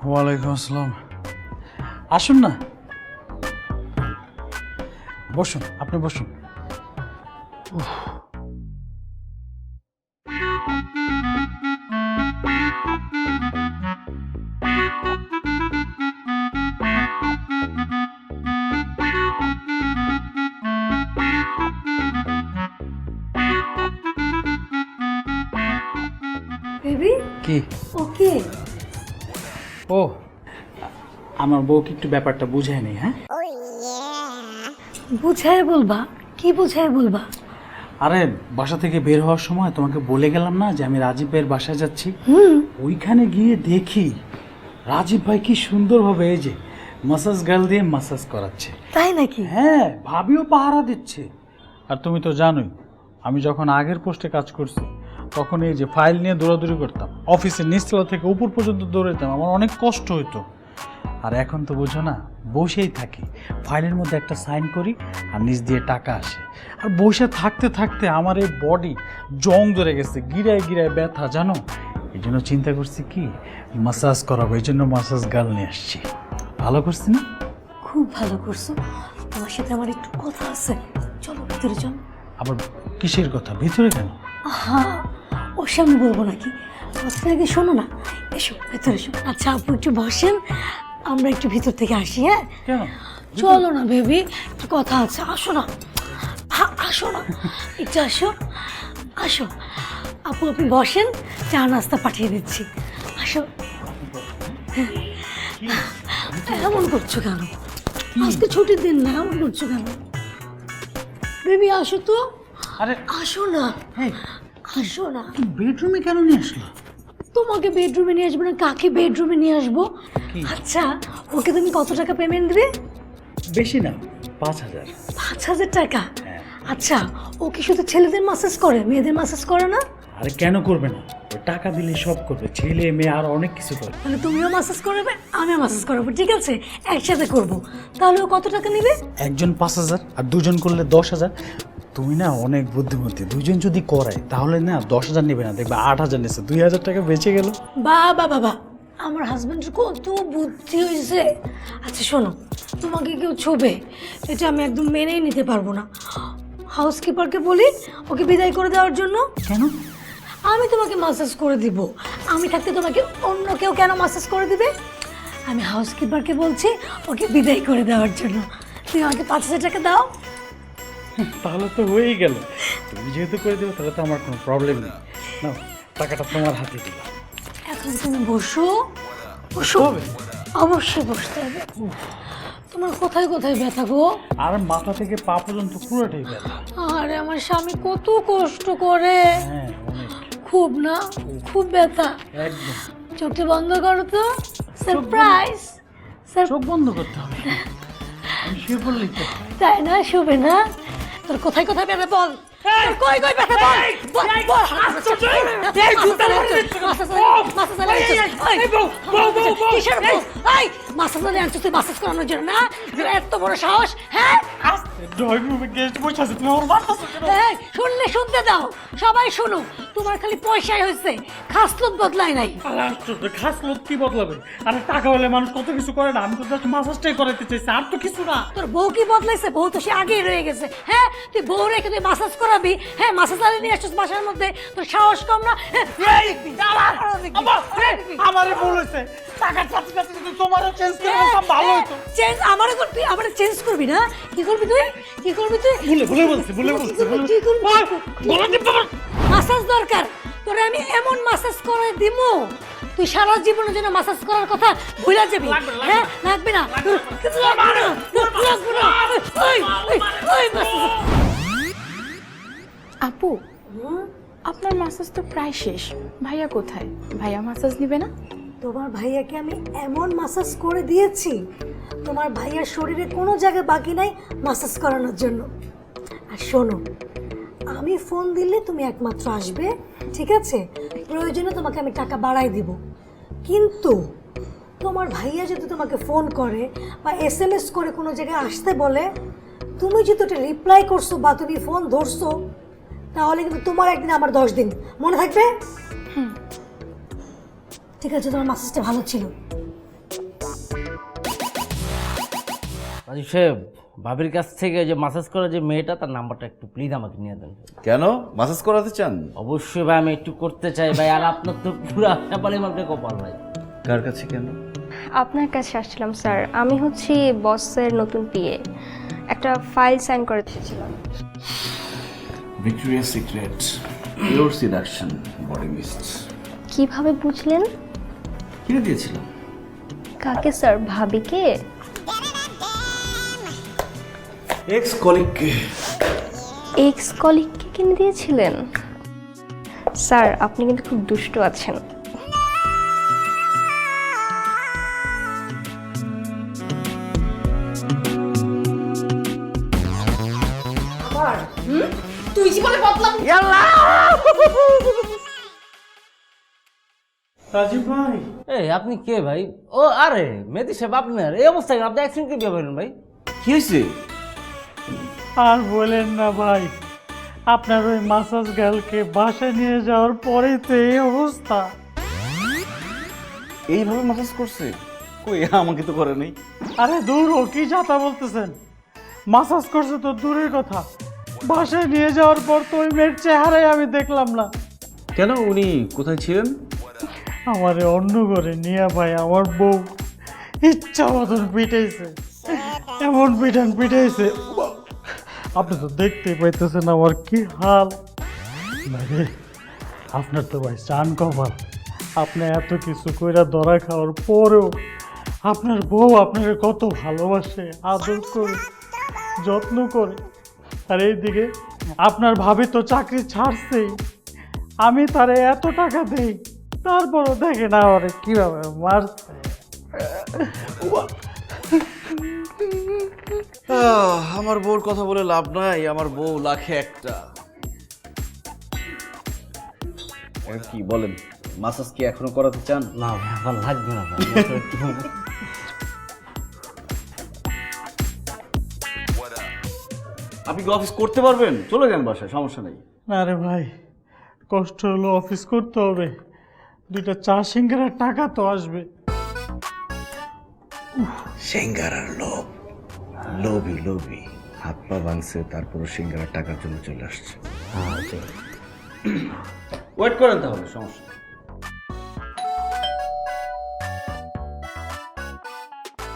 ওয়ালাইকুম আসসালাম। আসুন না, বসুন, আপনি বসুন। উফ, বেবি কি? ওকে ও, আমার বউকে একটু ব্যাপারটা বুঝায় নেই। হ্যাঁ, বুঝায় বলবা? কি বুঝায় বলবা? আরে বাসা থেকে বের হওয়ার সময় তোমাকে বলে গেলাম না যে আমি রাজীব ভাইয়ের বাসায় যাচ্ছি। ওইখানে গিয়ে দেখি রাজীব ভাই কি সুন্দরভাবে এই যে মাসাজ গার্ল দিয়ে মাসাজ করাচ্ছে। তাই নাকি? হ্যাঁ, ভাবিও পাহারা দিচ্ছে। আর তুমি তো জানোই আমি যখন আগের পোস্টে কাজ করছি তখন এই যে ফাইল নিয়ে দৌড়াদৌড়ি করতাম, অফিসের নিচতলা থেকে উপর পর্যন্ত দৌড়াইতাম, আমার অনেক কষ্ট হইতো। আর এখন তো বুঝো না, বসেই থাকি, ফাইলের মধ্যে একটা সাইন করি আর নিচ দিয়ে টাকা আসে। আর বসে থাকতে থাকতে আমার এই বডি জং ধরে গেছে, গিরায় গিরায় ব্যথা, জানো। এই জন্য চিন্তা করছি কি মাসাজ করাবো, এই জন্য মাসাজ গার্ল নিয়ে আসছি। ভালো করছি না? খুব ভালো করছো। তোমার সাথে আমার একটু কথা আছে, চলো ভিতরে চলো। আবার কিসের কথা? ভিতরে কেন? হ্যাঁ, ওর সামনে বলবো নাকি, কথাটা আগে শোনো না। এসো ভেতরে এসো। আচ্ছা আপু একটু বসেন, আমরা একটু ভিতর থেকে আসি। হ্যাঁ কেন? চলো না বেবি, একটু কথা আছে, আসো না। আসো না, একটু আসো আসো। আপু আপনি বসেন, চা নাস্তা পাঠিয়ে দিচ্ছি, আসো। এমন করছো কেন? আজকে ছুটির দিন না, এমন করছো কেন? বেবি আসো তো, আরে আসো না, হ্যাঁ, আসো না। বেডরুমে কেন নিয়ে আসলো? তোমাকে বেডরুমে নিয়ে আসবো না, কাকে বেডরুমে নিয়ে আসবো? কি? আচ্ছা ওকে তুমি কত টাকা পেমেন্ট দিবে? বেশি না, 5,000। 5,000 টাকা? হ্যাঁ। আচ্ছা ও কি শুধু ছেলেদের মাসাজ করে, মেয়েদের মাসাজ করে না? আরে কেন করবে না, ও টাকা দিলে সব করবে, ছেলে মেয়ে আর অনেক কিছু করবে। তাহলে তুমিও মাসাজ করবে, আমিও মাসাজ করাবো, ঠিক আছে? একসাথে করব। তাহলে ও কত টাকা নেবে? একজন 5,000 আর দুজন করলে 10,000। তুমি না অনেক বুদ্ধিমতী, দুজন যদি করায় তাহলে না 10,000 নেবে না, দেখবে 8,000 নিচ্ছে, 2,000 টাকা বেঁচে গেল। বাবা বাবা, আমার হাজবেন্ডের কত বুদ্ধি হয়েছে। আচ্ছা শোনো, তোমাকে কেউ ছুবে এটা আমি একদম মেনেই নিতে পারবো না। হাউসকিপারকে বলি ওকে বিদায় করে দেওয়ার জন্য। কেন? আমি তোমাকে মাসাজ করে দিব, আমি থাকতে তোমাকে অন্য কেউ কেন মাসাজ করে দিবে? আমি হাউসকিপারকে বলছি ওকে বিদায় করে দেওয়ার জন্য। তুমি আমাকে 5,000 টাকা দাও। তাহলে তো হয়েই গেল, তুমি যেহেতু করে দেবে তাহলে তো আমার কোনো প্রবলেম নেই। নাও, টাকাটা তোমার হাতে দিলাম। এখন তুমি বসো, বসো। অবশ্যই বসতে হবে। তোমার কোথায় কোথায় ব্যথা গো? আর মাথা থেকে পা পর্যন্ত পুরোটাই ব্যথা। আরে আমার স্বামী কত কষ্ট করে। হ্যাঁ, অনেক। খুব না, খুব ব্যথা। একদম। চোখটা বন্ধ করো তো। সারপ্রাইজ। চোখ বন্ধ করতে হবে, আমি শুয়ে পড়লেই তো। তাই না, শুবে না? তোর কোথায় কোথায় ব্যথা বল। তোর কই কই ব্যথা বল। বল, বল। কিসের বউ? এই, মাসাজ আনছিস তুই মাসাজ করানোর জন্য না? তোর এত বড় সাহস, হ্যাঁ? ড্রয়িং রুমে গেস্ট বসে আছে, তুমি আমার মারতেছো কেন? এই, শুনলে শুনতে দাও, সবাই শুনো। তোমার খালি পয়সাই হয়েছে, খাসলত বদলায় নাই। খাস লোক কি বদলাবে? আরে টাকা হলে মানুষ কত কিছু করে না, আমি তো জাস্ট মাসাজটাই করাতে চাইছি, আর তো কিছু না। তোর বউ কি বদলাইছে? বউ তো সে আগেই রয়ে গেছে। হ্যাঁ, তুই বউ রেখে তুই মাসাজ করাবি? হ্যাঁ, মাসাজ আলি নিয়ে আসছিস বাসার মধ্যে, তোর সাহস কম না? আমারে ভুল হয়েছে, টাকার সাথে সাথে যদি তোমারও চেঞ্জ করে বলতাম ভালো হতো। চেঞ্জ আমারে করবি, আমারে চেঞ্জ করবি না? কি করবি তুই? কি করবি তুই? ভুলে বলছি, ভুলে বলছি। কি করবি? মাসাজ দরকার তোরে, আমি এমন মাসাজ করে দিমু তুই সারা জীবনের জন্য মাসাজ করার কথা ভুলে যাবি। হ্যাঁ, লাগবে না, লাগবে না। ওই, ওই, ওই মাসাজ। আপু, আপনার মাসাজ তো প্রায় শেষ, ভাইয়া কোথায়? ভাইয়া মাসাজ নিবে না? তোমার ভাইয়াকে আমি এমন মাসাজ করে দিয়েছি, তোমার ভাইয়ার শরীরে কোনো জায়গায় বাকি নাই মাসাজ করানোর জন্য। আর শোনো, আমি ফোন দিলে তুমি একমাত্র আসবে, ঠিক আছে? প্রয়োজনে তোমাকে আমি টাকা বাড়াই দিব, কিন্তু তোমার ভাইয়া যদি তোমাকে ফোন করে বা SMS করে কোনো জায়গায় আসতে বলে, তুমি যদি ওটা রিপ্লাই করছো বা তুমি ফোন ধরছো, তাহলে কিন্তু তোমার একদিন আমার 10 দিন, মনে থাকবে? ঠিক আছে, তোমার মাসাজটা ভালো ছিল। রাজীব সাহেব, ভাবির কাছ থেকে যে মাসাজ করা যে মেয়েটা, তার নাম্বারটা একটু প্লিজ আমাকে নিয়ে দেন। কেন মাসাজ করাতে চান? অবশ্যই ভাই, আমি একটু করতে চাই ভাই। আর আপনার তো পুরো ব্যাপারে আমাকে কপাল ভাই। কার কাছে কেন? আপনার কাছে আসছিলাম স্যার। আমি হচ্ছি বসের নতুন পিএ, একটা ফাইল সাইন করে দিয়েছিলাম। Victoria secret pure seduction body mist কিভাবে বুঝলেন? কিনে দিয়েছিলাম। কাকে স্যার? ভাবিকে? এক্স কলিগকে। এক্স কলিগকে কিনে দিয়েছিলেন? স্যার আপনি কিন্তু খুব দুষ্ট আছেন। তুই জীবনে বদলাম। রাজীব ভাই, এই আপনি কে ভাই? ও আরে মেহেদী সাহেব, আপনার এই অবস্থায় আপনি অ্যাক্সিডেন্ট কি ব্যাপার ভাই? কি হয়েছে? আর বলেন না ভাই, আপনার ওই মাসাজ গার্লকে বাসায় নিয়ে যাওয়ার পরেই তো এই অবস্থা। এইভাবে মাসাজ করছে? কই, আমাকে তো করে নাই। আরে দূর, ও কি যাতা বলতেছেন? মাসাজ করছে তো দূরের কথা, বাসায় নিয়ে যাওয়ার পর তো ওই মেয়ের চেহারাই আমি দেখলাম না। কেন, উনি কোথায় ছিলেন? আমারে অন্য করে নিয়ে ভাই আমার বউ ইচ্ছা মতন পিটাইছে, এমন পিটাইছে, আপনি তো দেখতেই পাইতেছেন আমার কি হাল। মানে আপনার তো ভাই চান কপাল, আপনি এত কিছু কইরা ধরা খাওয়ার পরেও আপনার বউ আপনাকে কত ভালোবাসে, আদর করে, যত্ন করে। আর এইদিকে আপনার ভাবি তো চাকরি ছাড়ছেই, আমি তারে এত টাকা দেই, তারপরও দেখে না ওরে কিভাবে মারছে। আমার বউর কথা বলে লাভ নাই, আমার বউ লাখে একটা। কি বলেন, মাসাজ কি এখনো করাতে চান? না ভাই, আমার লাগবে না ভাই। আপনি কি অফিস করতে পারবেন? চলে যান বাসায়, সমস্যা নেই। না রে ভাই, কষ্ট হলো, অফিস করতে হবে, দুইটা চা সিঙ্গারার টাকা তো আসবে। সিঙ্গারার লোভ, লোভী লোভী, হাত পা ভাঙছে, তারপরে সিঙ্গারার টাকার জন্য চলে আসছে। ওয়েট করেন তাহলে, সমস্যা নেই।